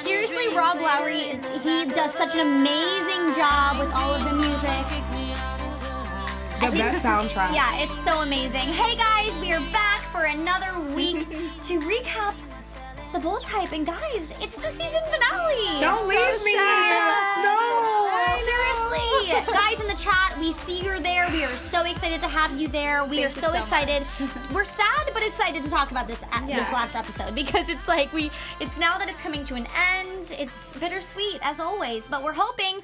Seriously, Rob Lowry, he does such an amazing job with all of the music. The best soundtrack. Yeah, it's so amazing. Hey guys, we are back for another week to recap the Bold Type. And guys, it's the season finale. Don't leave me. No. Seriously. Guys in the chat, we see you're there. We are so excited to have you there. We are so excited. We're sad but excited to talk about this last episode because it's like it's now that it's coming to an end. It's bittersweet as always, but we're hoping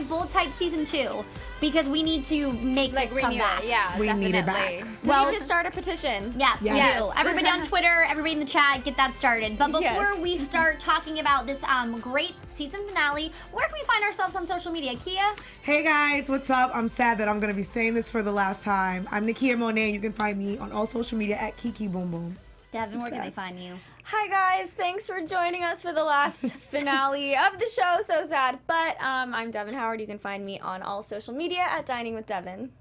#Bold Type season 2 because we need to make this come back. Yeah, we definitely. need it back. Well, we need to start a petition. Yes, we do. Everybody on Twitter, everybody in the chat, get that started. But before we start talking about this great season finale, where can we find ourselves on social media? Kia? Hey guys, what's up? I'm sad that I'm going to be saying this for the last time. I'm Nakia Monet. You can find me on all social media at Kiki Boom Boom. Devin, where can they find you? Hi guys, thanks for joining us for the last finale of the show. So sad, but I'm Deyvon Howard. You can find me on all social media at Dining with Devin.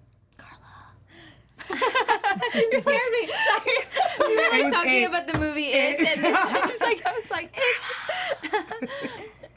You scared me. Sorry. We were like talking about the movie It, and then I was like, It.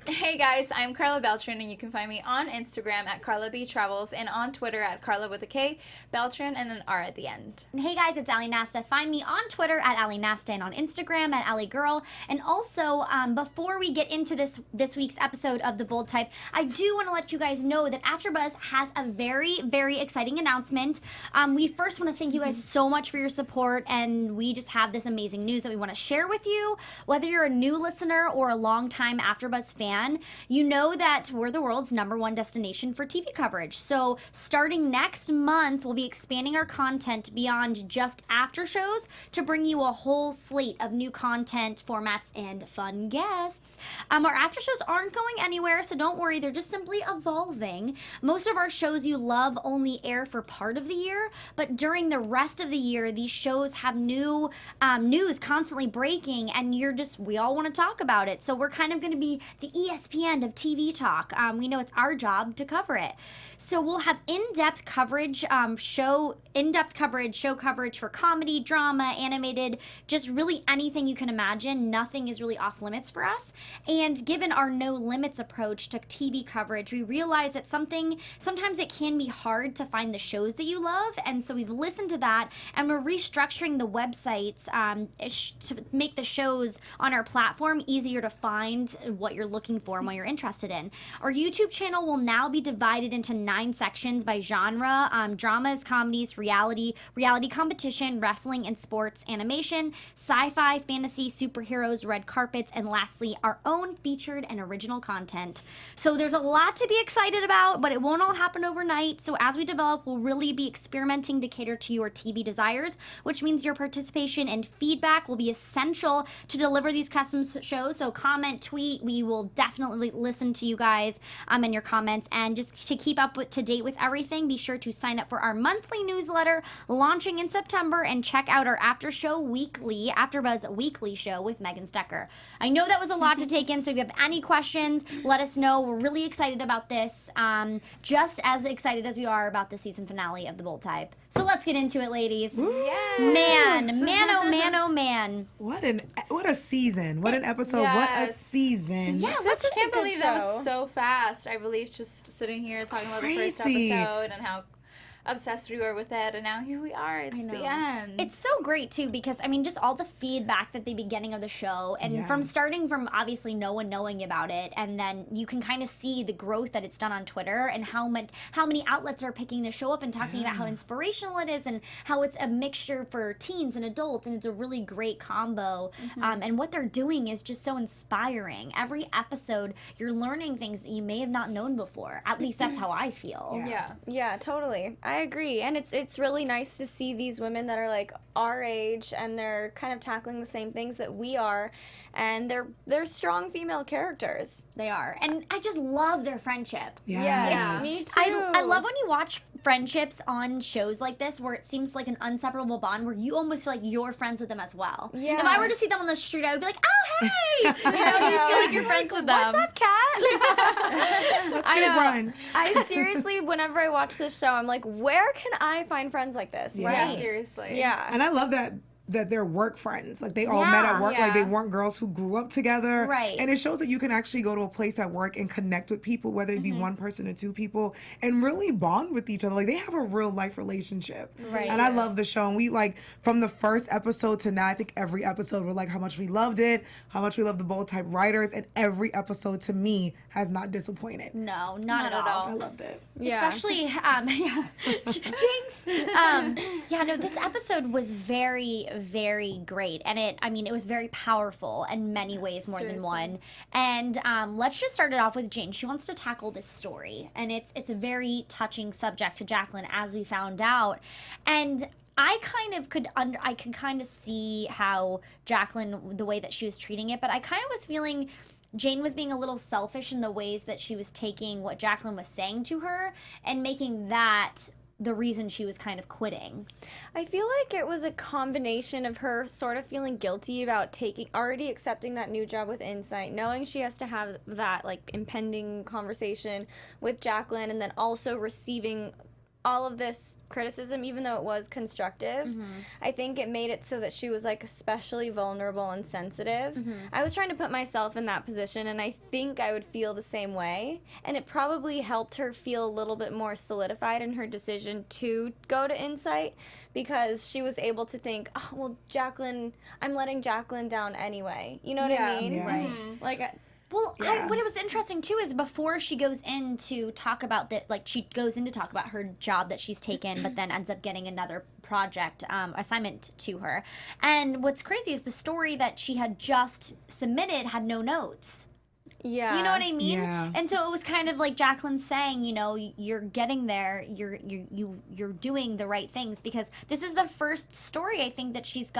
Hey guys, I'm Karla Beltran, and you can find me on Instagram at Karla B Travels and on Twitter at Karla with a K, Beltran, and an R at the end. And hey guys, it's Ali Nasta. Find me on Twitter at Ali Nasta and on Instagram at Ali Girl. And also, before we get into this week's episode of The Bold Type, I do want to let you guys know that AfterBuzz has a very, very exciting announcement. We first want to thank you guys so much for your support, and we just have this amazing news that we want to share with you. Whether you're a new listener or a longtime AfterBuzz fan, you know that we're the world's #1 destination for TV coverage. So starting next month, we'll be expanding our content beyond just after shows to bring you a whole slate of new content, formats, and fun guests. Our after shows aren't going anywhere, so don't worry. They're just simply evolving. Most of our shows you love only air for part of the year, but during the rest of the year, these shows have new news constantly breaking, and we all want to talk about it. So we're kind of going to be the ESPN of TV talk. We know it's our job to cover it. So we'll have in-depth coverage, show coverage for comedy, drama, animated, just really anything you can imagine. Nothing is really off limits for us. And given our no limits approach to TV coverage, we realize that sometimes it can be hard to find the shows that you love. And so we've listened to that, and we're restructuring the websites to make the shows on our platform easier to find what you're looking for and what you're interested in. Our YouTube channel will now be divided into 9 sections by genre: dramas, comedies, reality competition, wrestling and sports, animation, sci-fi, fantasy, superheroes, red carpets, and lastly, our own featured and original content. So there's a lot to be excited about, but it won't all happen overnight. So as we develop, we'll really be experimenting to cater to your TV desires, which means your participation and feedback will be essential to deliver these custom shows. So comment, tweet. We will definitely listen to you guys and your comments. And just to keep up to date with everything, be sure to sign up for our monthly newsletter launching in September and check out our AfterBuzz weekly show with Megan Stecker. I know that was a lot to take in, so if you have any questions, let us know. We're really excited about this, just as excited as we are about the season finale of The Bold Type. So let's get into it, ladies. Yes. Man, oh man. What a season. What an episode. Yes. What a season. Yeah, I can't believe that was so fast. I believe just sitting here talking about the first episode and how obsessed we were with it, and now here we are. It's the end. It's so great too because just all the feedback at the beginning of the show, and from starting from obviously no one knowing about it, and then you can kind of see the growth that it's done on Twitter and how many outlets are picking the show up and talking about how inspirational it is and how it's a mixture for teens and adults, and it's a really great combo. And what they're doing is just so inspiring. Every episode, you're learning things that you may have not known before. At least that's how I feel. Yeah, totally. I agree, and it's really nice to see these women that are like our age, and they're kind of tackling the same things that we are, and they're strong female characters. They are, and I just love their friendship. Yes. Me too. I love when you watch friendships on shows like this where it seems like an inseparable bond where you almost feel like you're friends with them as well. Yeah. If I were to see them on the street, I would be like, oh, hey! You feel like you're friends with them. What's up, Kat? Let's do brunch. I seriously, whenever I watch this show, I'm like, where can I find friends like this? Yeah, seriously. Yeah. And I love that that they're work friends. Like they all met at work. Like they Yeah. weren't girls who grew up together. Right. And it shows that you can actually go to a place at work and connect with people, whether it be one person or two people, and really bond with each other. Like they have a real life relationship. Right. And I love the show. And we like from the first episode to now, I think every episode we're like how much we loved it, how much we love the Bold Type writers, and every episode to me has not disappointed. No, not at all. I loved it. Yeah. Especially, Jinx. No, this episode was very, very great, and it was very powerful in many ways, more than one. And let's just start it off with Jane. She wants to tackle this story, and it's a very touching subject to Jacqueline, as we found out, and. I could kind of see how Jacqueline, the way that she was treating it, but I kind of was feeling Jane was being a little selfish in the ways that she was taking what Jacqueline was saying to her and making that the reason she was kind of quitting. I feel like it was a combination of her sort of feeling guilty about already accepting that new job with Insight, knowing she has to have that like impending conversation with Jacqueline, and then also receiving all of this criticism, even though it was constructive. I think it made it so that she was like especially vulnerable and sensitive. I was trying to put myself in that position, and I think I would feel the same way, and it probably helped her feel a little bit more solidified in her decision to go to Insight, because she was able to think, oh well, Jacqueline, I'm letting Jacqueline down anyway, you know what I mean? Yeah. Right. Like Well, what it was interesting too is before she goes in to talk about that, like she goes in to talk about her job that she's taken, but then ends up getting another project assignment to her. And what's crazy is the story that she had just submitted had no notes. yeah, You know what I mean? Yeah. And so it was kind of like Jacqueline saying, you're getting there, you're doing the right things, because this is the first story I think that she's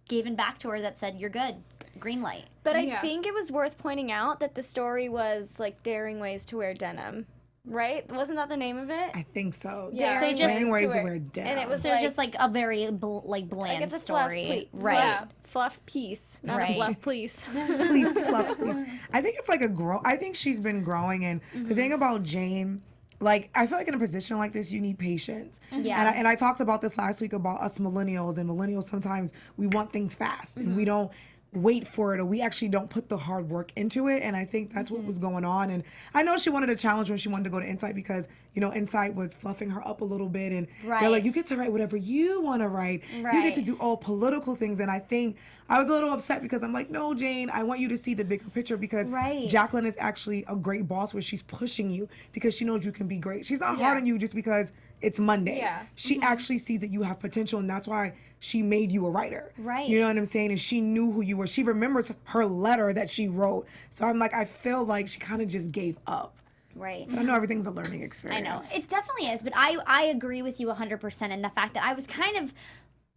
given back to her that said you're good, green light. But I think it was worth pointing out that the story was like Daring Ways to Wear Denim, right? Wasn't that the name of it? I think so. Yeah. So just- Daring Ways to to Wear- Wear Denim. and it was So it's just like a very bland like it's a story, fluff, right? Yeah. fluff piece, not Right. a fluff please. please, fluff, please. I think it's like I think she's been growing, and the thing about Jane, like I feel like in a position like this, you need patience. Yeah. And I talked about this last week about us millennials, and millennials sometimes we want things fast, and we don't wait for it, or we actually don't put the hard work into it. And I think that's what was going on. And I know she wanted a challenge when she wanted to go to Insight, because Insight was fluffing her up a little bit, and Right. they're like, you get to write whatever you want to write. You Right. get to do all political things. And I think I was a little upset, because I'm like, no, Jane, I want you to see the bigger picture, because Right. Jacqueline is actually a great boss, where she's pushing you because she knows you can be great. She's not hard on you just because it's Monday. Yeah. She actually sees that you have potential, and that's why she made you a writer. Right. You know what I'm saying? And she knew who you were. She remembers her letter that she wrote. So I'm like, I feel like she kind of just gave up. Right. But I know everything's a learning I experience. know. It definitely is, but I agree with you 100% in the fact that I was kind of,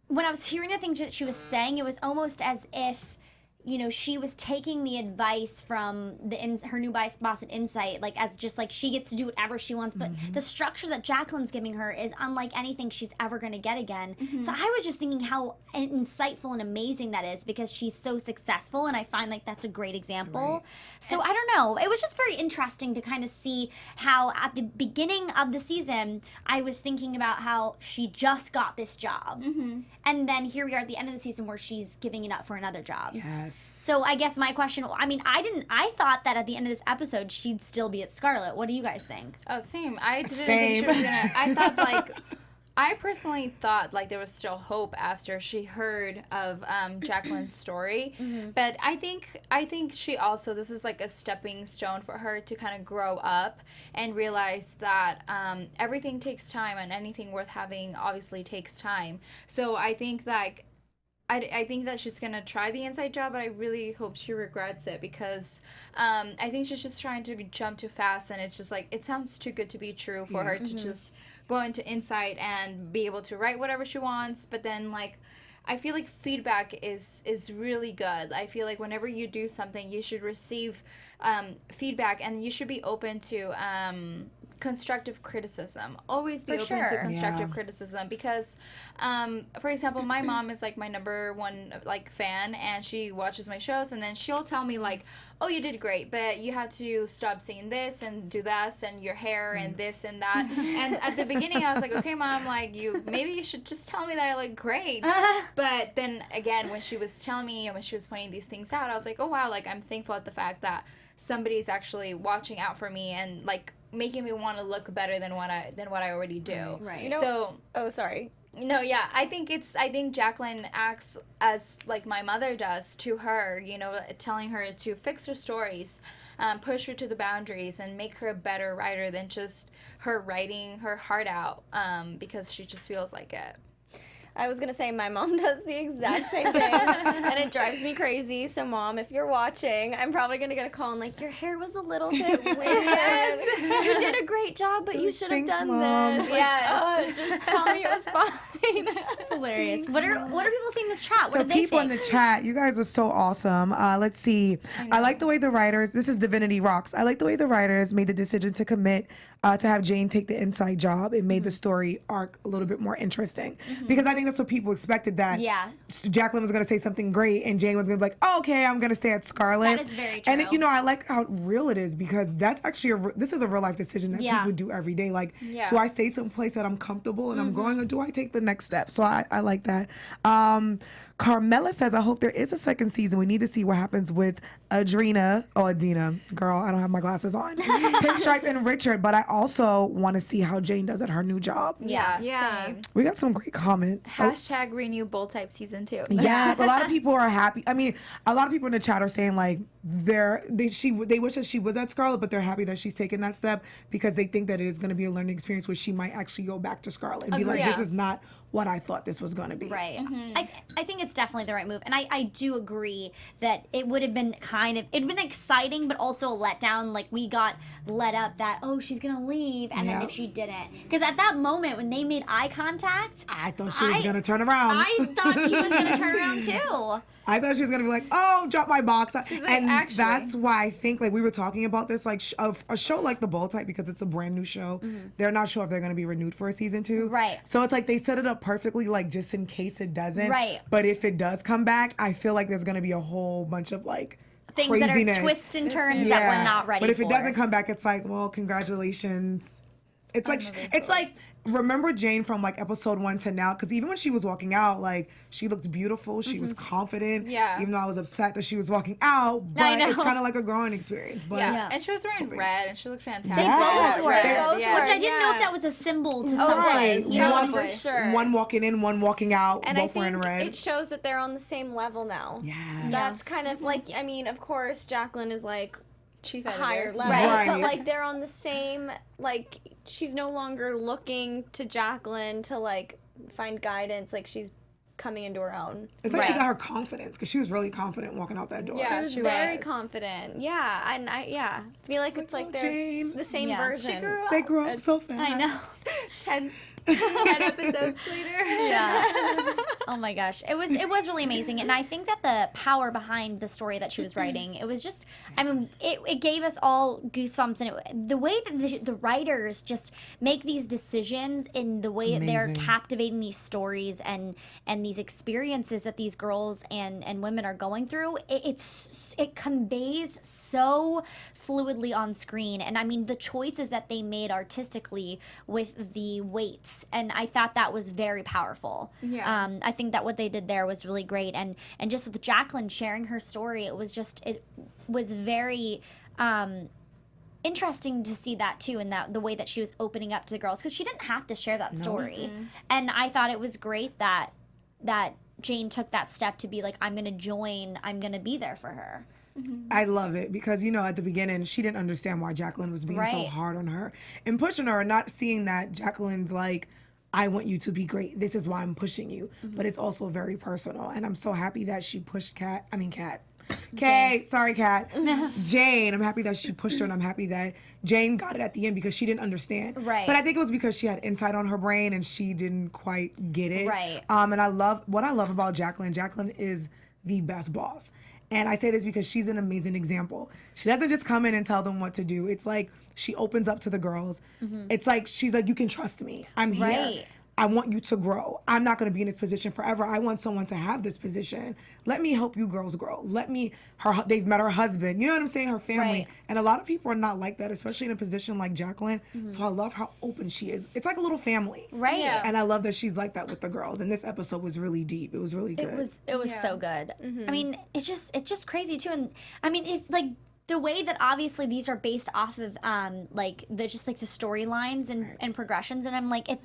when I was hearing the things that she was saying, it was almost as if, she was taking the advice from her new boss at Insight, like as just like she gets to do whatever she wants, but the structure that Jacqueline's giving her is unlike anything she's ever going to get again. So I was just thinking how insightful and amazing that is, because she's so successful, and I find like that's a great example. Right. So I don't know. It was just very interesting to kind of see how at the beginning of the season, I was thinking about how she just got this job. And then here we are at the end of the season where she's giving it up for another job. Yes. So I guess my question, I thought that at the end of this episode, she'd still be at Scarlet. What do you guys think? Oh, same. I didn't Same. think she was gonna. I thought I personally thought like there was still hope after she heard of Jacqueline's story, but I think she also, this is like a stepping stone for her to kind of grow up and realize that everything takes time, and anything worth having obviously takes time. So I think that. I think that she's going to try the Insight job, but I really hope she regrets it, because I think she's just trying to jump too fast, and it's just like, it sounds too good to be true for her to just go into Insight and be able to write whatever she wants. But then, like, I feel like feedback is really good. I feel like whenever you do something, you should receive feedback, and you should be open to constructive criticism. Always be For open sure. to constructive Yeah. criticism because, for example, my mom is like my number one like fan, and she watches my shows, and then she'll tell me like, "Oh, you did great, but you have to stop saying this and do this and your hair and this and that." And at the beginning, I was like, "Okay, mom, like maybe you should just tell me that I look great." But then again, when she was telling me and when she was pointing these things out, I was like, "Oh wow, like I'm thankful at the fact that somebody's actually watching out for me and like making me want to look better than what I already do." Right. You know, So oh, sorry. no, yeah, I think Jacqueline acts as like my mother does to her, you know, telling her to fix her stories, push her to the boundaries, and make her a better writer than just her writing her heart out because she just feels like it. I was gonna say my mom does the exact same thing, and it drives me crazy. So, Mom, if you're watching, I'm probably gonna get a call and like, your hair was a little bit weird. You did a great job, but you should have Thanks, done Mom. this. Like, Yes. just tell me it was fine. That's hilarious. What are people seeing in this chat? What So do they people think? in the chat, you guys are so awesome. Let's see. I like the way the writers, this is Divinity Rocks. I like the way the writers made the decision to commit to have Jane take the inside job. It made the story arc a little bit more interesting. Because I think that's what people expected, that Yeah. Jacqueline was going to say something great and Jane was going to be like, oh, okay, I'm going to stay at Scarlet. That is very And, true. you know, I like how real it is because that's actually, this is a real life decision that Yeah. people do every day. Like, Yeah. do I stay someplace that I'm comfortable and I'm going, or do I take the next step? So I like that. Carmela says, I hope there is a second season. We need to see what happens with Adina. Girl, I don't have my glasses on. Pinstripe and Richard. But I also want to see how Jane does at her new job. Yeah. Same. We got some great comments. Hashtag renew Bold Type season 2. Yeah, a lot of people are happy. I mean, a lot of people in the chat are saying like they wish that she was at Scarlet, but they're happy that she's taken that step because they think that it is going to be a learning experience where she might actually go back to Scarlet and be like, Agreed. this is not what I thought this was going to be. Right. I think it's definitely the right move. And I do agree that it would have been it'd been exciting, but also a letdown. Like, we got let up that, oh, she's going to leave. And then Yeah. if she didn't. Because at that moment, when they made eye contact, I thought she was going to turn around. I thought she was going to turn around too. I thought she was gonna be like, "Oh, drop my box," like, and actually. that's why I think like we were talking about this, like a show like The Bold Type, because it's a brand new show. They're not sure if they're gonna be renewed for a season 2. Right. So it's like they set it up perfectly, like just in case it doesn't. Right. But if it does come back, I feel like there's gonna be a whole bunch of like Things craziness. that are twists and turns that we're not ready for. But if it doesn't come back, it's like, well, congratulations. It's like remember Jane from like episode 1 to now, because even when she was walking out, like she looked beautiful, she was confident. Yeah. Even though I was upset that she was walking out, I but know. it's kind of like a growing experience. But Yeah. And she was wearing red, and she looked fantastic. They Yeah. both were. Red, Both yeah. were. Which I didn't know if Yeah. that was a symbol to Right. somebody. You know, One- for sure. one walking in, one walking out, And I both wearing think red. it shows that they're on the same level now. Yes. That's kind of like, I mean, of course, Jacqueline is like Chief editor. higher level, Right. but like they're on the same, like she's no longer looking to Jacqueline to like find guidance, like she's coming into her own. It's like she Right. got her confidence, because she was really confident walking out that door. Yeah. She was she very was. confident. Yeah, and I feel like it's like oh, they're Jane. the same Yeah. version. She grew up. They grew up so fast. I know. 10 episodes later. Yeah. Oh my gosh. It was really amazing. And I think that the power behind the story that she was writing, it was just, I mean, it gave us all goosebumps. And the way that the writers just make these decisions in the way that they're Amazing. captivating these stories and these experiences that these girls and women are going through, it conveys so fluidly on screen. And I mean, the choices that they made artistically with the weights, and I thought that was very powerful. Yeah. I think that what they did there was really great, and just with Jacqueline sharing her story, it was very interesting to see that too, and that the way that she was opening up to the girls, because she didn't have to share that story. And I thought it was great that Jane took that step to be like, I'm gonna join, I'm gonna be there for her. I love it because, you know, at the beginning, she didn't understand why Jacqueline was being so Right. hard on her and pushing her, and not seeing that Jacqueline's like, I want you to be great. This is why I'm pushing you. But it's also very personal. And I'm so happy that she pushed Kat. Sorry, Kat. Jane, I'm happy that she pushed her, and I'm happy that Jane got it at the end because she didn't understand. Right. But I think it was because she had insight on her brain and she didn't quite get it. Right. And what I love about Jacqueline. Jacqueline is the best boss. And I say this because she's an amazing example. She doesn't just come in and tell them what to do. It's like she opens up to the girls. It's like she's like, you can trust me. I'm here. Right. I want you to grow. I'm not going to be in this position forever. I want someone to have this position. Let me help you girls grow. They've met her husband. You know what I'm saying? Her family. Right. And a lot of people are not like that, especially in a position like Jacqueline. So I love how open she is. It's like a little family. Right. Yeah. And I love that she's like that with the girls. And this episode was really deep. It was really good. It was so good. I mean, it's just crazy too. And I mean, if like the way that obviously these are based off of like the storylines and progressions, and I'm like, if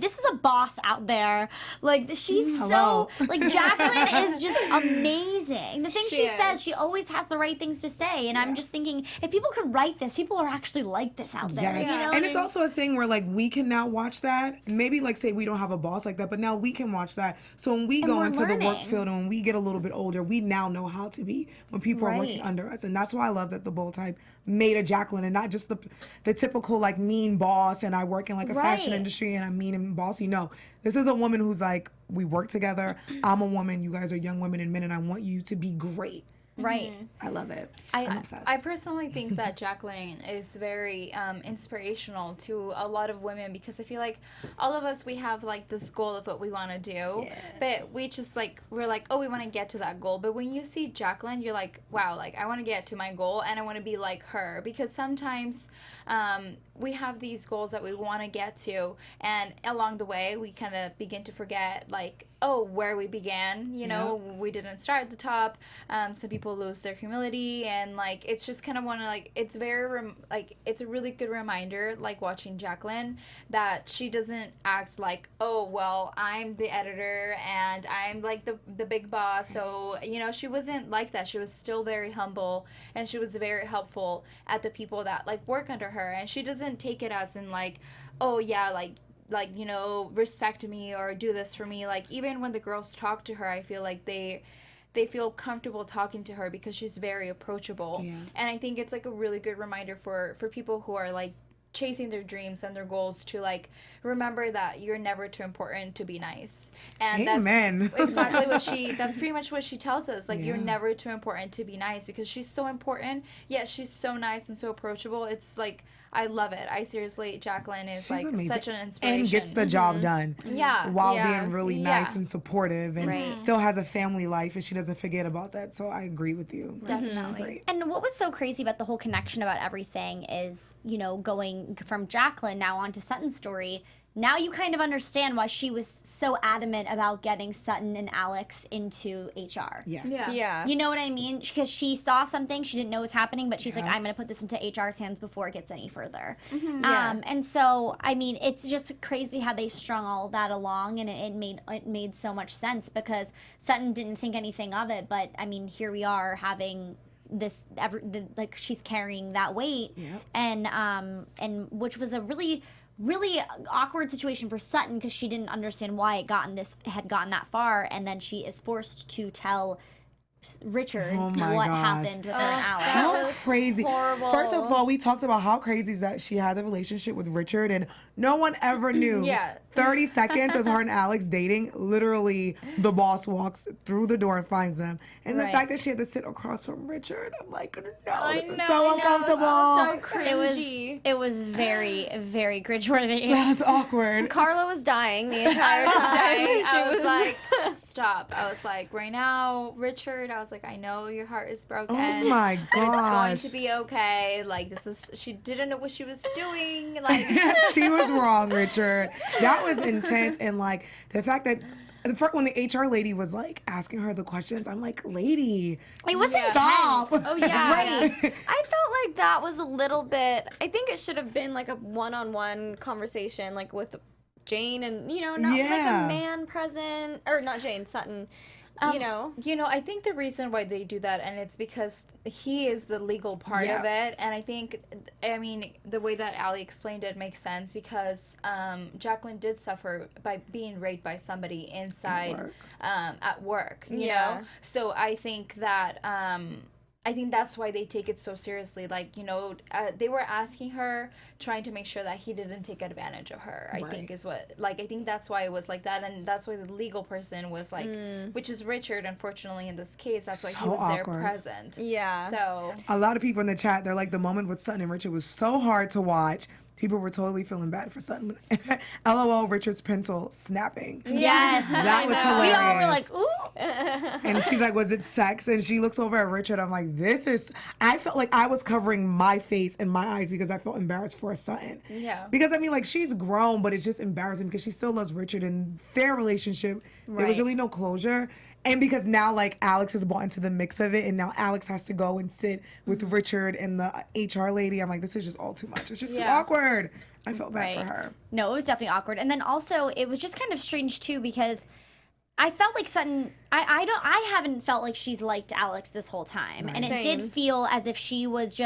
this is a boss out there, like she's so like Jacqueline is just amazing. The things she says, she always has the right things to say, and I'm just thinking, if people could write this, people are actually like this out there. Yeah. You know? And it's also a thing where like we can now watch that. Maybe like say we don't have a boss like that, but now we can watch that. So when we go we're into the work learning. field and when we get a little bit older, we now know how to be when people are working Right. under us. And that's why I love that the Bold Type made a Jacqueline and not just the typical like mean boss and I work in like a fashion Right. industry and I'm mean and bossy. No, this is a woman who's like, we work together. I'm a woman. You guys are young women and men and I want you to be great. Right. I love it. I- I'm obsessed. I personally think that Jacqueline is very inspirational to a lot of women because I feel like all of us, we have like this goal of what we want to do, but we just like, we're like, oh, we want to get to that goal. But when you see Jacqueline, you're like, wow, like I want to get to my goal and I want to be like her because sometimes we have these goals that we want to get to and along the way we kind of begin to forget like, oh, where we began, you know, we didn't start at the top. Some people lose their humility and like it's just kind of one of like it's very it's a really good reminder like watching Jacqueline that she doesn't act like, oh well, I'm the editor and I'm like the big boss. So you know, she wasn't like that. She was still very humble and she was very helpful at the people that like work under her, and she doesn't take it as in like, oh yeah, like you know, respect me or do this for me. Like even when the girls talk to her, I feel like they feel comfortable talking to her because she's very approachable. Yeah. And I think it's like a really good reminder for people who are like chasing their dreams and their goals to like remember that you're never too important to be nice. And Amen. that's exactly that's pretty much what she tells us. Like you're Yeah. never too important to be nice because she's so important, yet she's so nice and so approachable. It's like I love it. I seriously, Jacqueline is She's like amazing. such an inspiration. And gets the job done. Yeah. While Yeah. being really Yeah. nice and supportive and Right. still has a family life and she doesn't forget about that. So I agree with you. She's Definitely. great. And what was so crazy about the whole connection about everything is, you know, going from Jacqueline now on to Sutton's story. Now you kind of understand why she was so adamant about getting Sutton and Alex into HR. Yes. Yeah. Yeah. You know what I mean? Because she saw something she didn't know was happening, but she's like, Yeah. I'm going to put this into HR's hands before it gets any further. Yeah. And so, I mean, it's just crazy how they strung all that along, and it made so much sense because Sutton didn't think anything of it, but I mean, here we are having this like she's carrying that weight, Yep. and which was a really awkward situation for Sutton because she didn't understand why it had gotten that far, and then she is forced to tell Richard Oh my what gosh. happened with her and Alex. that How was crazy. horrible. First of all, we talked about how crazy is that she had the relationship with Richard and no one ever knew. Yeah. 30 seconds of her and Alex dating, literally the boss walks through the door and finds them. And the Right. fact that she had to sit across from Richard, I'm like, no, I this is know, so I know. uncomfortable. So cringy. It was very, very cringeworthy. That's awkward. Carla was dying the entire I was time. dying. She I was like, stop. I was like, right now, Richard, I was like, I know your heart is broken. Oh my And it's going gosh. to be okay. Like, she didn't know what she was doing. Like, She was wrong, Richard. That was intense. And like the fact that when the HR lady was like asking her the questions, I'm like, lady, It was stop. intense. Oh yeah. Right. I felt like that was a little bit. I think it should have been like a one-on-one conversation, like with Jane and not like Yeah. a man present or not Jane Sutton. You know, I think the reason why they do that, and it's because he is the legal part of Yeah. it, and I mean, the way that Ali explained it makes sense because Jacqueline did suffer by being raped by somebody inside work. at work, you Yeah. know? So I think that I think that's why they take it so seriously. Like, you know, they were asking her, trying to make sure that he didn't take advantage of her, I think is what, like, I think that's why it was like that. And that's why the legal person was like, which is Richard, unfortunately, in this case. That's why he was there present. Yeah. So. A lot of people in the chat, they're like, the moment with Sutton and Richard was so hard to watch. People were totally feeling bad for Sutton. LOL, Richard's pencil snapping. Yes. That was hilarious. We all were like, ooh. And she's like, was it sex? And she looks over at Richard. I'm like, I felt like I was covering my face and my eyes because I felt embarrassed for Sutton. Yeah. Because, I mean, like, she's grown, but it's just embarrassing because she still loves Richard and their relationship. There was really no closure. And because now, like, Alex has bought into the mix of it, and now Alex has to go and sit with Richard and the HR lady. I'm like, this is just all too much. It's just too awkward. I felt bad for her. No, it was definitely awkward. And then also, it was just kind of strange, too, because I felt like Sutton, I haven't felt like she's liked Alex this whole time. And it did feel as if she was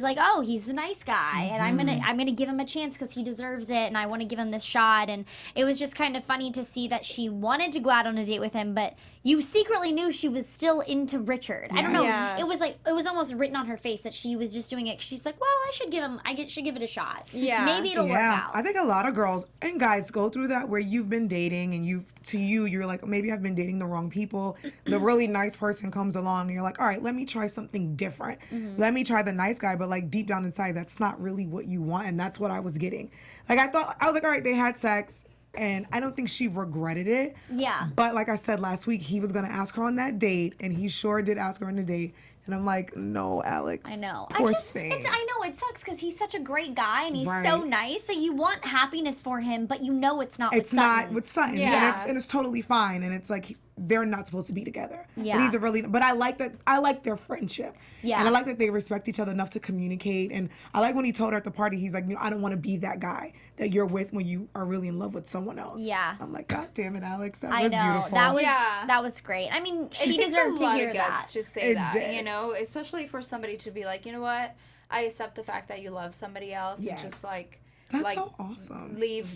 like, oh, he's the nice guy, and I'm gonna give him a chance because he deserves it, and I want to give him this shot. And it was just kind of funny to see that she wanted to go out on a date with him, but you secretly knew she was still into Richard. I don't know. Yeah. It was like, it was almost written on her face that she was just doing it. She's like, well, I should give it a shot. Yeah. Maybe it'll work out. I think a lot of girls and guys go through that where you've been dating and you're like, maybe I've been dating the wrong people. The really nice person comes along and you're like, all right, let me try something different. Let me try the nice guy, but like deep down inside, that's not really what you want. And that's what I was getting. Like, I was like, all right, they had sex. And I don't think she regretted it. Yeah. But like I said last week, he was going to ask her on that date. And he sure did ask her on the date. And I'm like, no, Alex. I know. Poor thing. I know it sucks because he's such a great guy and he's so nice. So you want happiness for him, but you know it's not with Sutton. It's not with Sutton. Yeah. And it's totally fine. And it's like, they're not supposed to be together. Yeah. But I like that. I like their friendship. Yeah. And I like that they respect each other enough to communicate. And I like when he told her at the party, he's like, I don't want to be that guy that you're with when you are really in love with someone else. Yeah. I'm like, God damn it, Alex. That I was know. beautiful. That was great. I mean, she deserved to hear that. To say that, did. you know, especially for somebody to be like, you know what, I accept the fact that you love somebody else and just like. That's so awesome. Leave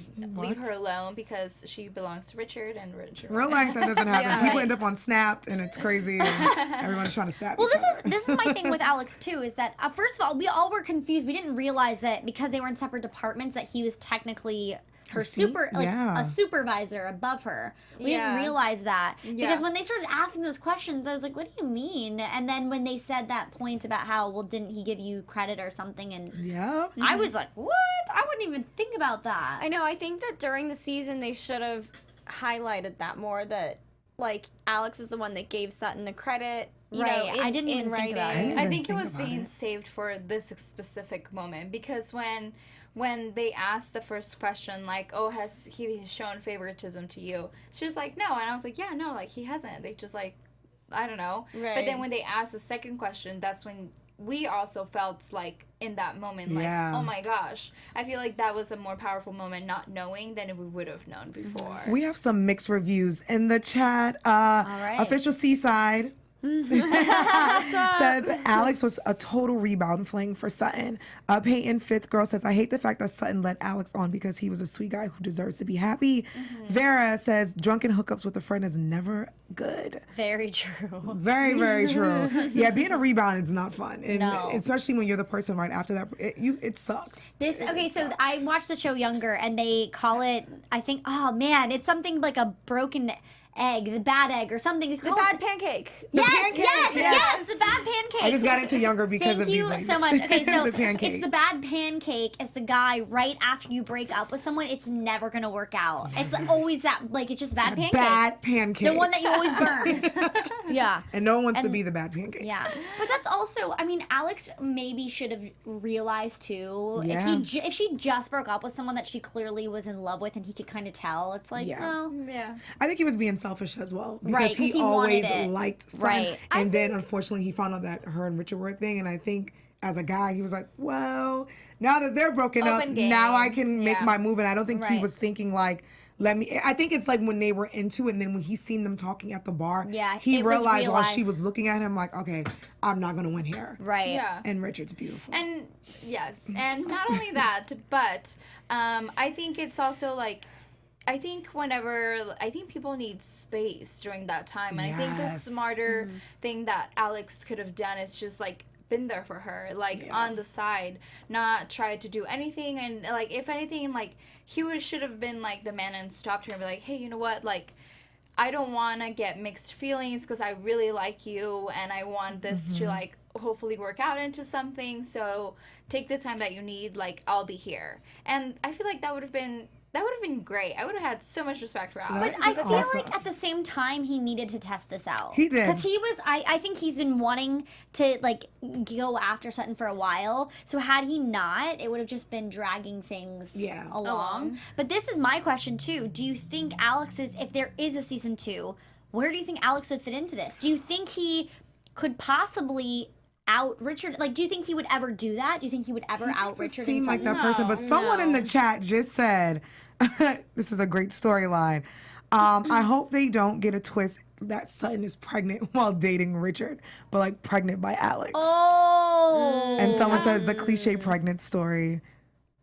her alone because she belongs to Richard and Richard. Real life, that doesn't happen. People end up on Snapped, and it's crazy. And everyone's trying to snap each other. This is my thing with Alex too. Is that first of all, we all were confused. We didn't realize that because they were in separate departments that he was technically her a supervisor above her. We didn't realize that because when they started asking those questions, I was like, "What do you mean?" And then when they said that point about how, well, didn't he give you credit or something? And I was like, "What? I wouldn't even think about that." I know. I think that during the season they should have highlighted that more. That like Alex is the one that gave Sutton the credit. You know, I didn't even think about it. I think it was being saved for this specific moment because when they asked the first question, like, oh, has he shown favoritism to you? She was like, no. And I was like, yeah, no, like, he hasn't. They just, like, I don't know. Right. But then when they asked the second question, that's when we also felt, like, in that moment, like, oh, my gosh. I feel like that was a more powerful moment not knowing than if we would have known before. We have some mixed reviews in the chat. All right. Official Seaside says Alex was a total rebound fling for Sutton. Peyton Fifth Girl says, I hate the fact that Sutton let Alex on because he was a sweet guy who deserves to be happy. Vera says drunken hookups with a friend is never good. Very true. Very, very true. Yeah, being a rebound is not fun, and especially when you're the person right after that. It sucks. So I watched the show Younger, and they call it, I think, oh man, it's something like a broken egg, the bad egg or something. The bad pancake. Yes, the bad pancake. I just got into Younger because of these Thank you so much. Okay, so the pancake. It's the bad pancake is the guy right after you break up with someone. It's never going to work out. It's always that, like, it's just bad pancake. Bad pancake. The one that you always burn. Yeah. And no one wants to be the bad pancake. Yeah. But that's also, I mean, Alex maybe should have realized too, if she just broke up with someone that she clearly was in love with and he could kind of tell, it's like, well. Yeah. I think he was being selfish as well because he always liked Sutton. Right. And then unfortunately he found out that her and Richard were a thing, and I think as a guy he was like, well, now that they're broken up, now I can make my move. And I don't think he was thinking like, I think it's like when they were into it, and then when he seen them talking at the bar, he realized while she was looking at him like, okay, I'm not gonna win here. Right. Yeah. And Richard's beautiful. And yes, and not only that, but I think it's also like I think people need space during that time. And I think the Yes. smarter thing that Alex could have done is just like been there for her, like on the side, not try to do anything. And like, if anything, like should have been like the man and stopped her and be like, hey, you know what, like, I don't want to get mixed feelings because I really like you and I want this to like hopefully work out into something. So take the time that you need. Like, I'll be here. And I feel like that would have been great. I would have had so much respect for Alex. But I feel like at the same time he needed to test this out. He did. Because I think he's been wanting to like go after Sutton for a while. So had he not, it would have just been dragging things along. But this is my question too. Do you think if there is a season 2, where do you think Alex would fit into this? Do you think he could possibly out Richard? Like, do you think he would ever do that? Do you think he would ever out Richard? Seem like that No, person, but someone in the chat just said, "This is a great storyline." I hope they don't get a twist that Sutton is pregnant while dating Richard, but like pregnant by Alex. Oh. And someone says the cliche pregnant story.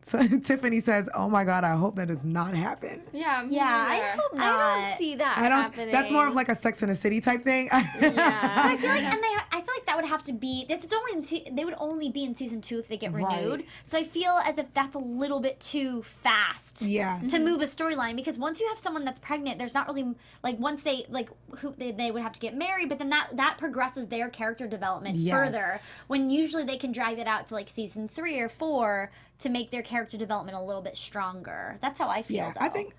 So Tiffany says, "Oh my God, I hope that does not happen." Yeah, I hope not. I don't see that happening. That's more of like a Sex and the City type thing. But I feel like, I feel like that would have to be. They would only be in season 2 if they get renewed. Right. So I feel as if that's a little bit too fast. Yeah. To move a storyline, because once you have someone that's pregnant, there's not really like once they they would have to get married, but then that progresses their character development further. When usually they can drag that out to like season 3 or 4 to make their character development a little bit stronger. That's how I feel. Yeah, though. I think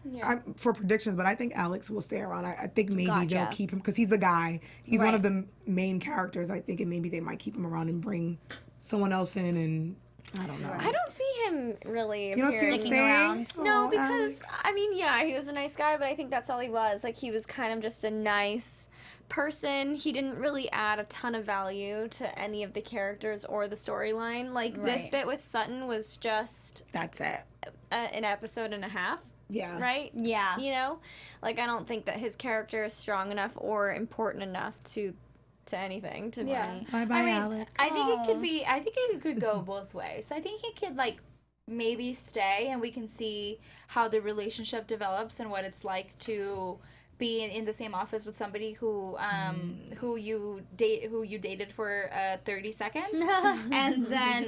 for predictions, but I think Alex will stay around. I think maybe they'll keep him because he's the guy. He's one of the main characters, I think, and maybe they might keep him around and bring someone else in. And I don't know. I don't see him really. You don't see him sticking around? No, Oh, because Alex. I mean, yeah, he was a nice guy, but I think that's all he was. Like, he was kind of just a nice person. He didn't really add a ton of value to any of the characters or the storyline. Like, this bit with Sutton was just That's it. an episode and a half. Yeah. Right? Yeah. You know? Like, I don't think that his character is strong enough or important enough to anything to Yeah. Bye bye, I mean, Alex. I think it could go both ways. I think he could like maybe stay and we can see how the relationship develops and what it's like to be in the same office with somebody who you dated for 30 seconds and then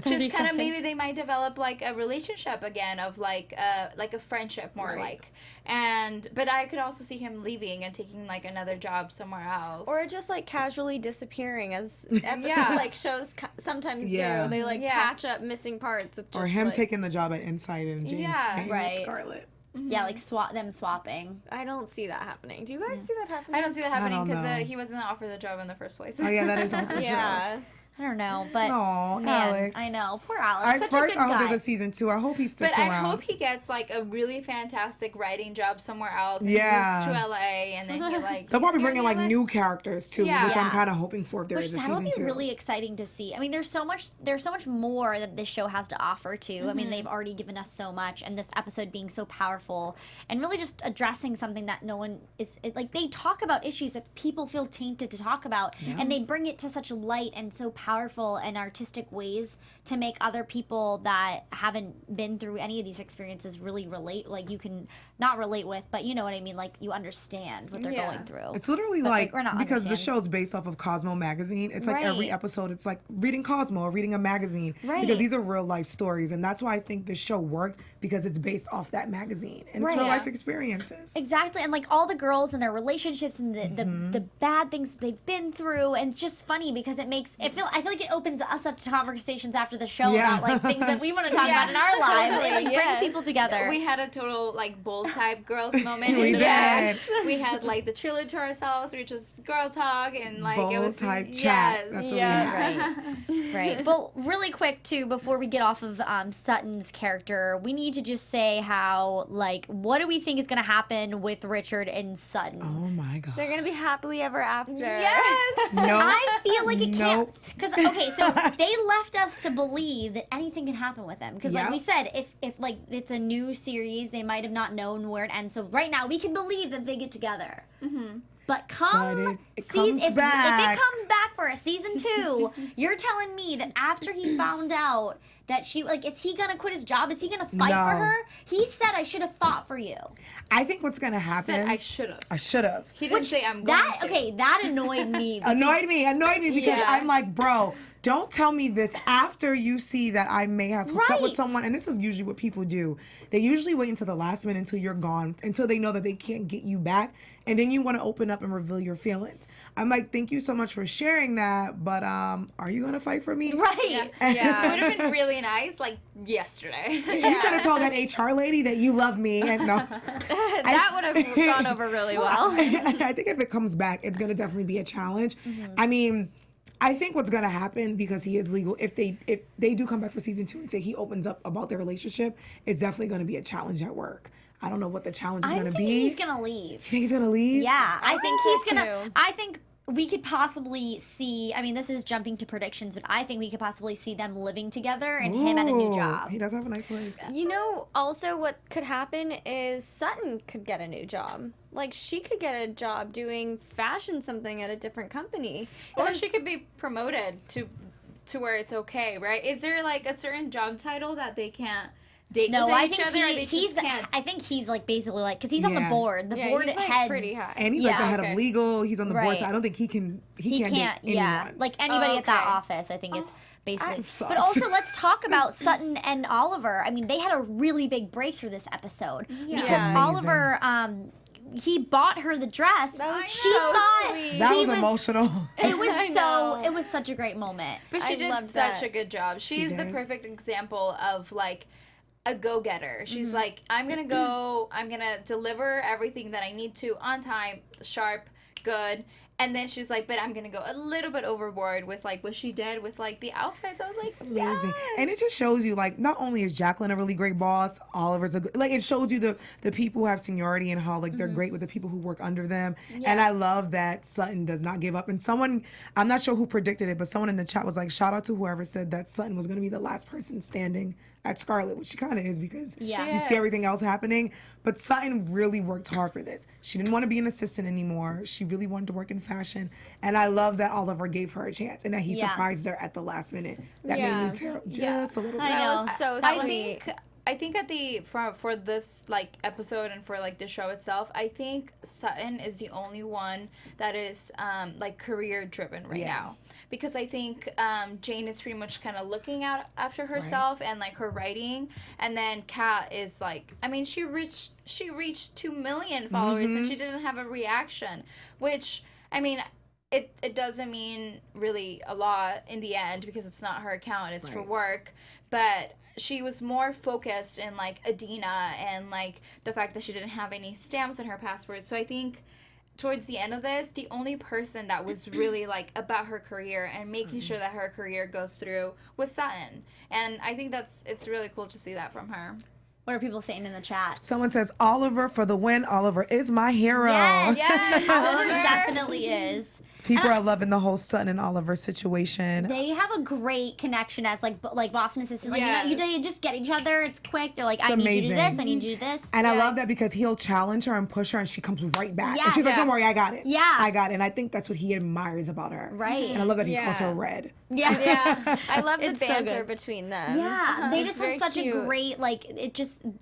just kind of maybe they might develop like a relationship again of like a friendship more like. And but I could also see him leaving and taking like another job somewhere else or just like casually disappearing as episodes like shows sometimes do. They like patch up missing parts. It's just Or him like, taking the job at Insight and James staying with Scarlett. Yeah, like them swapping. I don't see that happening. Do you guys see that happening? I don't see that happening don't know. because he wasn't offered the job in the first place. Oh yeah, that is also true. Yeah. I don't know, but Aw, man, Alex. I know, poor Alex. Such First, a good I hope guy. there's a season 2. I hope he sticks But around. I hope he gets like a really fantastic writing job somewhere else. And Yeah. he moves to LA and then he like. They'll probably he's bring in here like LA. new characters too, Yeah. which I'm Yeah. kind of hoping for if there is a That'll season be 2. really exciting to see. I mean, there's so much more that this show has to offer too. I mean, they've already given us so much, and this episode being so powerful and really just addressing something that no one is like. They talk about issues that people feel tainted to talk about, and they bring it to such light and so powerful and artistic ways to make other people that haven't been through any of these experiences really relate. Like, you can not relate with, but you know what I mean. Like, you understand what they're going through. It's literally But, like we're not because the understanding. show's based off of Cosmo magazine. It's like every Right. episode, it's like reading Cosmo or reading a magazine Right. because these are real life stories, and that's why I think this show worked because it's based off that magazine and it's Right. real Yeah. life experiences. Exactly, and like all the girls and their relationships and the bad things that they've been through, and it's just funny because I feel like it opens us up to conversations after the show Yeah. about like things that we want to talk about in our lives. It like brings Yes. people together. We had a total like bold type girls moment. We in the did. back. We had like the trailer to ourselves, which was girl talk and like Bold it was type chat. yes. That's what we Yeah, had. right. But really quick too, before we get off of Sutton's character, we need to just say how like what do we think is going to happen with Richard and Sutton? Oh my god. They're gonna be happily ever after. Yes. No. I feel like it can't Nope. because okay, so they left us to believe that anything can happen with them because like Yep. we said, if like it's a new series, they might have not known where it ends. So right now we can believe that they get together. But come it season, comes if back. it comes back for a season 2, you're telling me that after he found out that she, like, is he gonna quit his job? Is he gonna fight for her? He said, I should have fought for you. I think what's gonna happen. Said I should have. I should have. He didn't say I'm going to. Okay, that annoyed me. Annoyed me because Yeah. I'm like, bro, don't tell me this after you see that I may have hooked up with Right. someone. And this is usually what people do. They usually wait until the last minute until you're gone, until they know that they can't get you back. And then you want to open up and reveal your feelings. I'm like, thank you so much for sharing that, but are you going to fight for me? Right. It would have been really nice, like, yesterday. You could have told that HR lady that you love me. And no. That would have gone over really well. I think if it comes back, it's going to definitely be a challenge. I mean, I think what's going to happen, because he is legal, if they do come back for season 2 and say he opens up about their relationship, it's definitely going to be a challenge at work. I don't know what the challenge is going to be. He's gonna leave. You think he's going to leave? Yeah, I think he's gonna. too. I think we could possibly see. I mean, this is jumping to predictions, but I think we could possibly see them living together and him at a new Ooh, job. He does have a nice place. You know, also what could happen is Sutton could get a new job. Like, she could get a job doing fashion something at a different company. Or she could be promoted to where it's okay, right? Is there, like, a certain job title that they can't date No, with I each think other? Or they he's. just can't. I think he's like basically like because he's on the Yeah. board. The Yeah, board he's, like, heads. pretty high. And he's like the Yeah. head Okay. of legal. He's on the board, Right. so I don't think he can't date Yeah, anyone. like anybody at that okay. office, I think is basically. sucks. But also, let's talk about Sutton and Oliver. I mean, they had a really big breakthrough this episode because Amazing. Oliver, he bought her the dress. That was she so thought sweet. that he was emotional. It was I so. know. It was such a great moment. But she I did loved such that. a good job. She's the did. perfect example of, like, a go-getter. She's Mm-hmm. like, I'm gonna go, I'm gonna deliver everything that I need to on time, sharp, good. And then she was like, but I'm gonna go a little bit overboard with, like, what she did with, like, the outfits. I was like, Amazing. And it just shows you, like, not only is Jacqueline a really great boss, Oliver's a good, like, it shows you the people who have seniority and how, like, they're great with the people who work under them. And I love that Sutton does not give up. And someone, I'm not sure who predicted it, but someone in the chat was like, shout out to whoever said that Sutton was going to be the last person standing at Scarlet, which she kind of is because Yeah. you She see is. everything else happening. But Sutton really worked hard for this. She didn't want to be an assistant anymore. She really wanted to work in fashion. And I love that Oliver gave her a chance and that he Yeah. surprised her at the last minute. That made Yeah. me terrible. Just a little I bit. know. That was so I sweet. think at the for this, like, episode and for, like, the show itself, I think Sutton is the only one that is like, career driven right now, because I think Jane is pretty much kind of looking out after herself and, like, her writing, and then Kat is like, I mean, she reached 2 million followers and she didn't have a reaction, which, I mean, it doesn't mean really a lot in the end because it's not her account, it's for work, but she was more focused in, like, Adina and, like, the fact that she didn't have any stamps in her passport. So I think towards the end of this, the only person that was really, like, about her career and making sure that her career goes through was Sutton. And I think it's really cool to see that from her. What are people saying in the chat? Someone says, Oliver for the win. Oliver is my hero. Yes, Oliver Oliver. definitely is. People are loving the whole Sutton and Oliver situation. They have a great connection as like boss and assistant. Like Yes. they just get each other. It's quick. They're like, It's I need you to do amazing. this. I need you to do this. And I love that because he'll challenge her and push her and she comes right back. And Yes. she's like, Yeah. don't worry, I got it. Yeah. I got it. And I think that's what he admires about her. Right. And I love that he calls Yeah. her Red. Yeah. Yeah, I love the It's so banter good. between them. Yeah, they It's just have very such a cute. great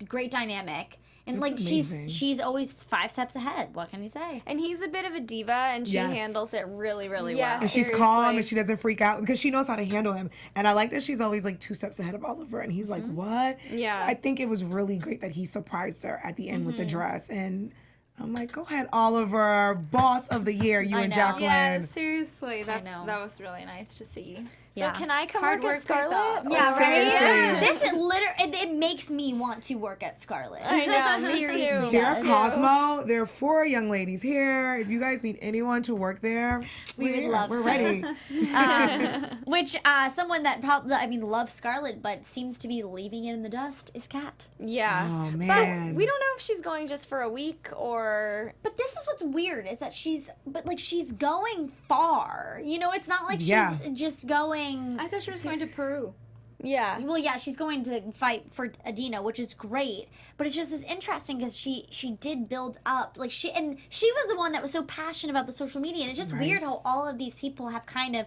great dynamic, and It's like amazing. she's always 5 steps ahead. What can you say? And he's a bit of a diva, and she Yes. handles it really, really Yeah. well. And she's calm Seriously. and she doesn't freak out because she knows how to handle him. And I like that she's always like 2 steps ahead of Oliver. And he's like, what? Yeah. So I think it was really great that he surprised her at the end with the dress. And I'm like, go ahead, Oliver, boss of the year, you I and know. Jacqueline. Yeah, seriously, know. that was really nice to see. So Yeah. can I come Hard work work at Scarlet? pays off. Yeah, right. Seriously. This is literally it makes me want to work at Scarlet. I know, me Seriously, too. Dear does. Cosmo, there are 4 young ladies here. If you guys need anyone to work there, We would here. love We're to. ready. Which someone that probably loves Scarlet but seems to be leaving it in the dust is Kat. Yeah. Oh, But man. we don't know if she's going just for a week or. But this is what's weird is that she's going far. You know, it's not like Yeah. she's just going. I thought she was going to Peru. Yeah. Well, yeah, she's going to fight for Adina, which is great. But it's just as interesting because she did build up, like she was the one that was so passionate about the social media, and it's just weird how all of these people have kind of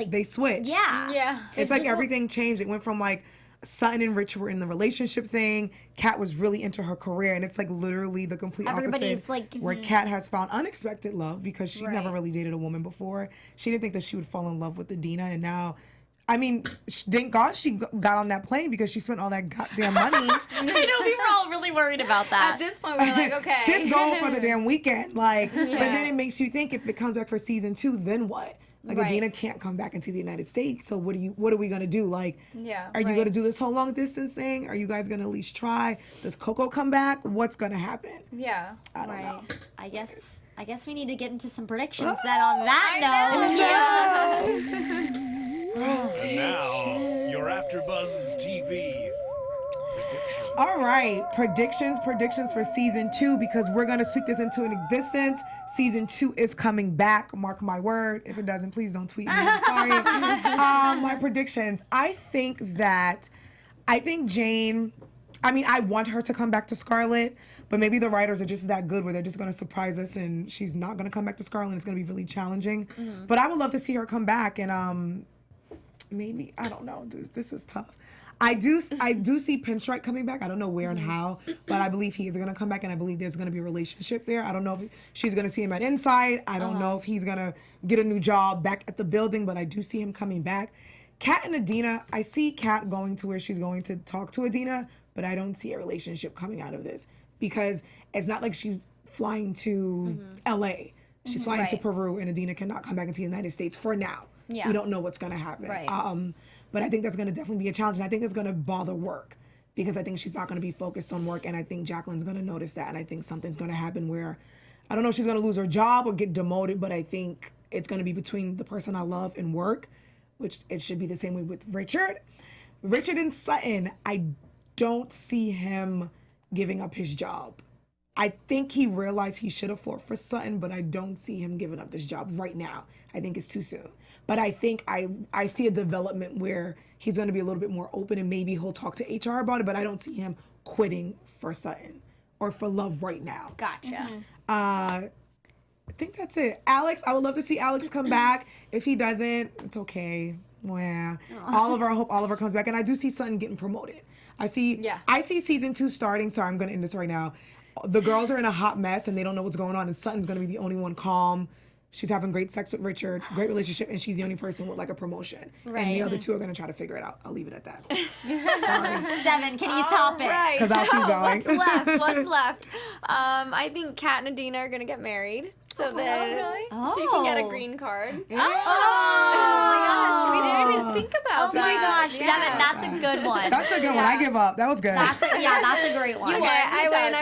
they switched. Yeah. Yeah. It's like everything changed. It went from like Sutton and Richard were in the relationship thing. Kat was really into her career, and it's like literally the complete Everybody's opposite. like, where Kat has found unexpected love because she never Right. really dated a woman before. She didn't think that she would fall in love with Adina, and now, I mean, thank God she got on that plane because she spent all that goddamn money. I know we were all really worried about that. At this point, we're like, okay. Just go for the damn weekend. Like, but then it makes you think if it comes back for season 2, then what? Like Right. Adina can't come back into the United States, so what are we gonna do? Like, Yeah, are you right. gonna do this whole long distance thing? Are you guys gonna at least try? Does Coco come back? What's gonna happen? Yeah. I don't know. I guess we need to get into some predictions then on that I note. And now, your AfterBuzz TV prediction. All right, predictions for season 2 because we're gonna speak this into an existence. Season 2 is coming back. Mark my word. If it doesn't, please don't tweet me. I'm sorry. My predictions. I think Jane. I mean, I want her to come back to Scarlet, but maybe the writers are just that good where they're just gonna surprise us and she's not gonna come back to Scarlet. It's gonna be really challenging. But I would love to see her come back and maybe I don't know. This is tough. I do see Pinstripe coming back. I don't know where and how, but I believe he is going to come back, and I believe there's going to be a relationship there. I don't know if she's going to see him at Inside. I don't know if he's going to get a new job back at the building, but I do see him coming back. Kat and Adina, I see Kat going to where she's going to talk to Adina, but I don't see a relationship coming out of this because it's not like she's flying to LA. She's flying to Right. Peru, and Adina cannot come back into the United States for now. Yeah. We don't know what's going to happen. Right. But I think that's going to definitely be a challenge, and I think it's going to bother work because I think she's not going to be focused on work, and I think Jacqueline's going to notice that, and I think something's going to happen where, I don't know if she's going to lose her job or get demoted, but I think it's going to be between the person I love and work, which it should be the same way with Richard. Richard and Sutton, I don't see him giving up his job. I think he realized he should have fought for Sutton, but I don't see him giving up this job right now. I think it's too soon. But I think I see a development where he's going to be a little bit more open and maybe he'll talk to HR about it, but I don't see him quitting for Sutton or for love right now. Gotcha. I think that's it. Alex, I would love to see Alex come back. If he doesn't, it's okay. Yeah. Oliver, I hope Oliver comes back. And I do see Sutton getting promoted. I see season 2 starting. Sorry, I'm going to end this right now. The girls are in a hot mess and they don't know what's going on, and Sutton's going to be the only one calm. She's having great sex with Richard, great relationship, and she's the only person with like a promotion. And the other 2 are going to try to figure it out. I'll leave it at that. Sorry. Devin, can you top it? Right. 'Cause I'll keep going. What's left? I think Kat and Adina are gonna get married, so then really? she can get a green card. Oh my gosh, we didn't even think about Oh that. my gosh, Yeah. Devin, that's a good one. That's a good one. I give up. That was good. That's a great one. You Okay, I win.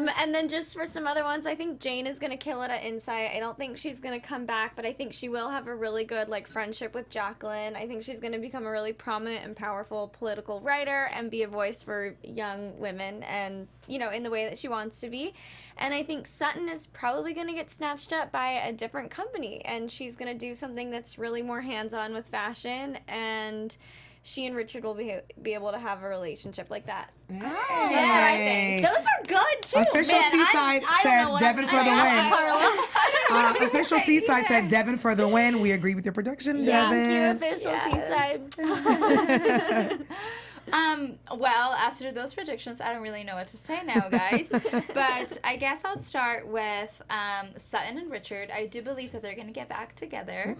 win. And then just for some other ones, I think Jane is gonna kill it at Insight. I don't think she's gonna come back, but I think she will have a really good like friendship with Jacqueline. I think she's gonna become a really prominent and powerful political writer and be a voice for young women, and in the way that she wants to be. And I think Sutton is probably gonna get snatched up by a different company, and she's gonna do something that's really more hands-on with fashion, and she and Richard will be able to have a relationship like that. That's what I think. Those are good too. Official Man, Seaside I don't said know what Devin I'm for the gonna say. win. Official Seaside said Devin for the win. We agree with your production, Devin. Thank you, official Seaside. Well, after those predictions, I don't really know what to say now, guys. But I guess I'll start with Sutton and Richard. I do believe that they're going to get back together.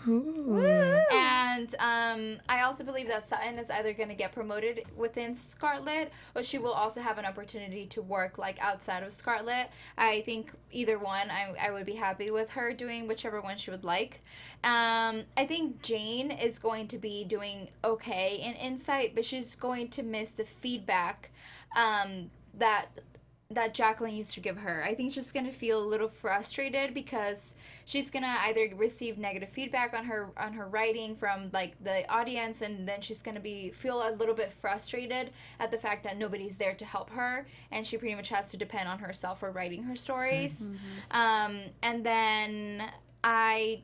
And I also believe that Sutton is either going to get promoted within Scarlet, or she will also have an opportunity to work like outside of Scarlet. I think either one, I would be happy with her doing whichever one she would like. I think Jane is going to be doing okay in Insight, but she's going to miss the feedback that Jacqueline used to give her. I think she's gonna feel a little frustrated because she's gonna either receive negative feedback on her writing from like the audience, and then she's gonna feel a little bit frustrated at the fact that nobody's there to help her, and she pretty much has to depend on herself for writing her stories. And then I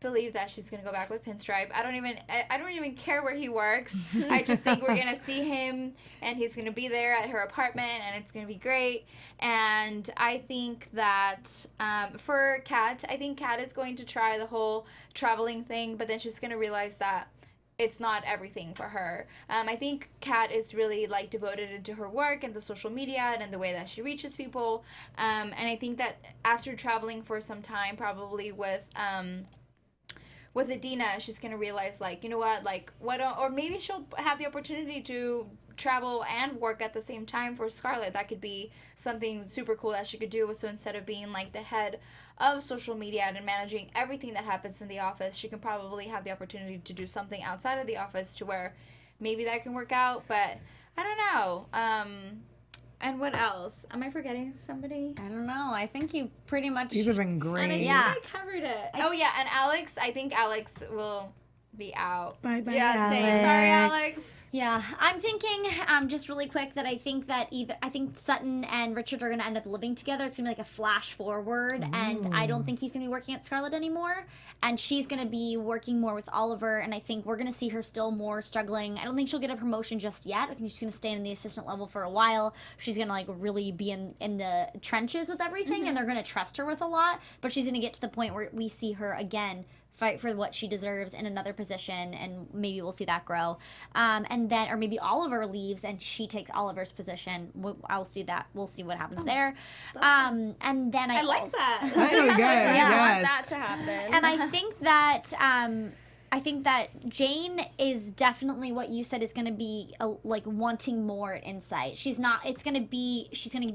believe that she's gonna go back with Pinstripe. I don't even care where he works. I just think we're gonna see him, and he's gonna be there at her apartment, and it's gonna be great. And I think that for Kat, I think Kat is going to try the whole traveling thing, but then she's gonna realize that it's not everything for her. I think Kat is really like devoted into her work and the social media and the way that she reaches people. And I think that after traveling for some time, probably with Adina, she's gonna realize, like, you know what, like, or maybe she'll have the opportunity to travel and work at the same time for Scarlett. That could be something super cool that she could do. So instead of being like the head of social media and managing everything that happens in the office, she can probably have the opportunity to do something outside of the office to where maybe that can work out. But I don't know. And what else? Am I forgetting somebody? I don't know. I think you pretty much. These have been great. And I covered it. Oh yeah, and Alex. I think Alex will be out. Bye bye. Yeah, same. Alex. Sorry, Alex. Yeah, I'm thinking just really quick that I think Sutton and Richard are gonna end up living together. It's gonna be like a flash forward, and I don't think he's gonna be working at Scarlet anymore, and she's gonna be working more with Oliver. And I think we're gonna see her still more struggling. I don't think she'll get a promotion just yet. I think she's gonna stay in the assistant level for a while. She's gonna like really be in the trenches with everything, and they're gonna trust her with a lot. But she's gonna get to the point where we see her again fight for what she deserves in another position, and maybe we'll see that grow. And then, or maybe Oliver leaves and she takes Oliver's position. I'll see that. We'll see what happens there. And then I like that. That's really good. Yeah, I want Yes. that to happen. and I think that Jane is definitely what you said is going to be like wanting more insight. She's going to be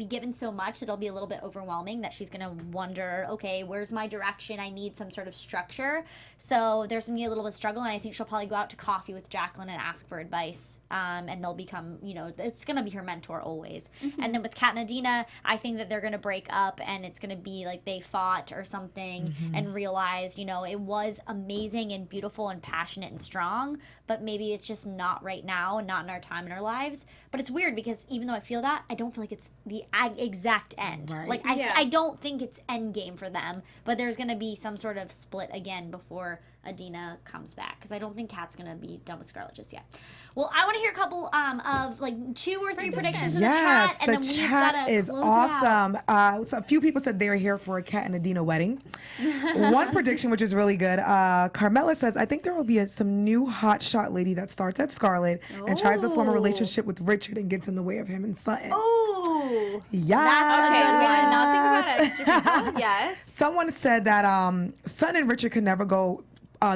given so much that it'll be a little bit overwhelming, that she's going to wonder, okay, where's my direction? I need some sort of structure. So there's going to be a little bit of struggle, and I think she'll probably go out to coffee with Jacqueline and ask for advice. And they'll become, it's going to be her mentor always. And then with Kat and Adina, I think that they're going to break up, and it's going to be like they fought or something and realized, it was amazing and beautiful and passionate and strong, but maybe it's just not right now and not in our time in our lives. But it's weird because even though I feel that, I don't feel like it's the exact end. Right. Like I don't think it's end game for them, but there's going to be some sort of split again before Adina comes back, because I don't think Kat's going to be done with Scarlett just yet. Well, I want to hear a couple of like 2 or 3 predictions in the chat, and then we've got chat to is close it out. awesome. So a few people said they're here for a Kat and Adina wedding. One prediction, which is really good. Carmela says, I think there will be some new hotshot lady that starts at Scarlet and tries to form a relationship with Richard and gets in the way of him and Sutton. Ooh. Yeah. Okay, we did not think about extra people. Yes. Someone said that Sutton and Richard could never go.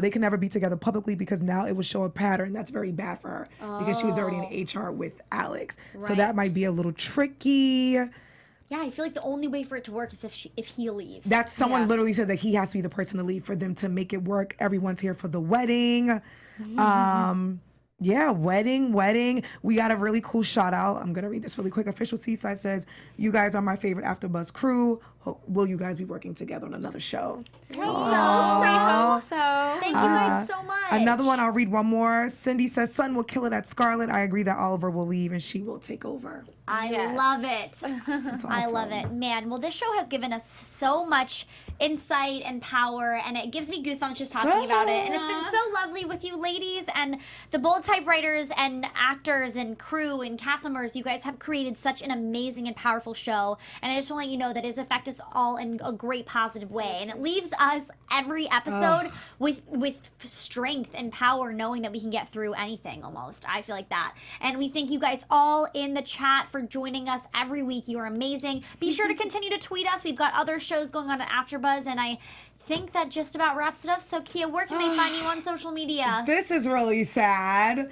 They can never be together publicly because now it would show a pattern that's very bad for her because she was already in HR with Alex. So that might be a little tricky. Yeah, I feel like the only way for it to work is if he leaves. That's someone literally said that he has to be the person to leave for them to make it work. Everyone's here for the wedding. Yeah, wedding. We got a really cool shout out. I'm going to read this really quick. Official Seaside says, you guys are my favorite AfterBuzz crew. Will you guys be working together on another show? We hope so. Thank you guys so much. Another one, I'll read one more. Cindy says, Sun will kill it at Scarlet. I agree that Oliver will leave and she will take over. I love it. That's awesome. I love it. Man, well, this show has given us so much insight and power, and it gives me goosebumps just talking about it. And it's been so lovely with you ladies and the Bold typewriters and actors and crew and cast members. You guys have created such an amazing and powerful show, and I just want to let you know that it has affected us all in a great positive way, and it leaves us every episode with strength and power, knowing that we can get through anything almost. I feel like that. And we thank you guys all in the chat for joining us every week. You are amazing. Be sure to continue to tweet us. We've got other shows going on at AfterBuzz, and I think that just about wraps it up. So Kia, where can they find you on social media? This is really sad.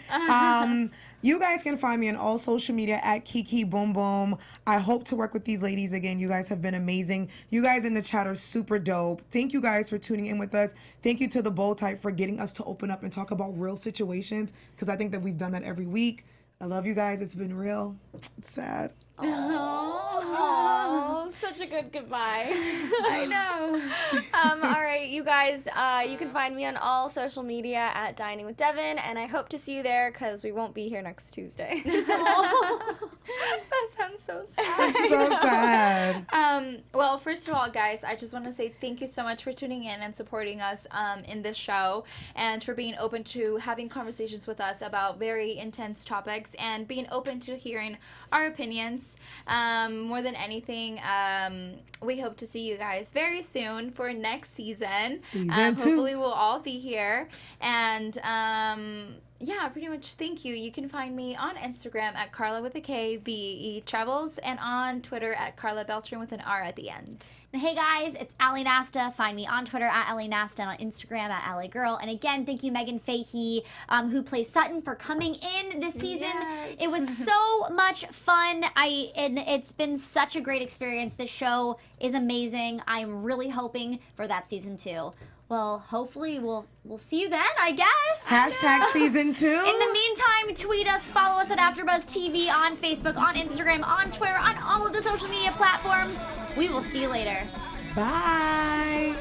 You guys can find me on all social media at Kiki Boom Boom. I hope to work with these ladies again. You guys have been amazing. You guys in the chat are super dope. Thank you guys for tuning in with us. Thank you to the Bold Type for getting us to open up and talk about real situations, because I think that we've done that every week. I love you guys. It's been real. It's sad. Oh, was such a good goodbye. I know. All right, you guys, you can find me on all social media at Dining with Devin, and I hope to see you there because we won't be here next Tuesday. That sounds so sad. So sad. Well, first of all, guys, I just want to say thank you so much for tuning in and supporting us in this show, and for being open to having conversations with us about very intense topics and being open to hearing our opinions. More than anything, we hope to see you guys very soon for next season. Season 2. Hopefully we'll all be here. And yeah, pretty much thank you. You can find me on Instagram at Karla with a K, B-E Travels, and on Twitter at Karla Beltran with an R at the end. And hey guys, it's Ali Nasta. Find me on Twitter at Ali Nasta and on Instagram at Ali Girl. And again, thank you Megan Fahey, who plays Sutton, for coming in this season. Yes. It was so much fun. And it's been such a great experience. This show is amazing. I'm really hoping for that season 2. Well, hopefully we'll see you then, I guess. Hashtag season 2. In the meantime, tweet us, follow us at AfterBuzz TV on Facebook, on Instagram, on Twitter, on all of the social media platforms. We will see you later. Bye.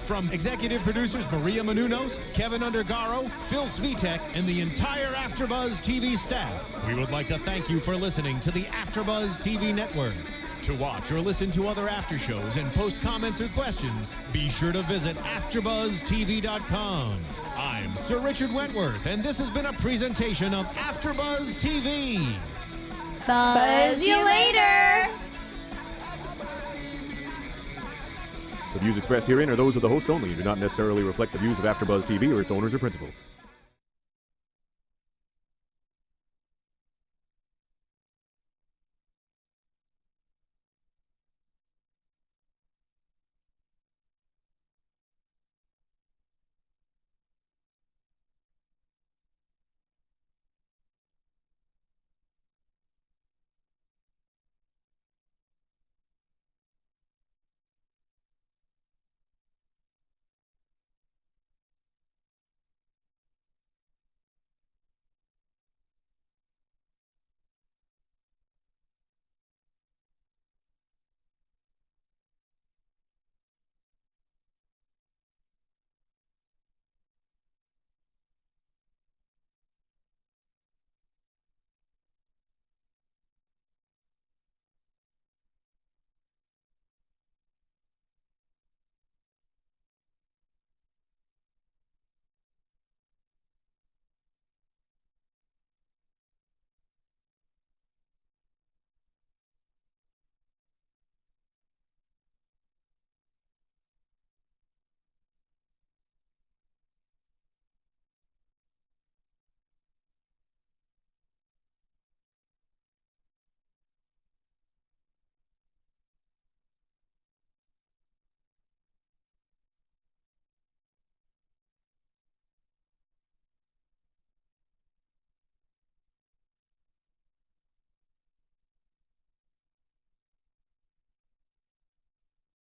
From executive producers Maria Menounos, Kevin Undergaro, Phil Svitek, and the entire AfterBuzz TV staff, we would like to thank you for listening to the AfterBuzz TV network. To watch or listen to other after shows and post comments or questions, be sure to visit AfterBuzzTV.com. I'm Sir Richard Wentworth, and this has been a presentation of AfterBuzz TV. Buzz you later. The views expressed herein are those of the hosts only and do not necessarily reflect the views of AfterBuzz TV or its owners or principals.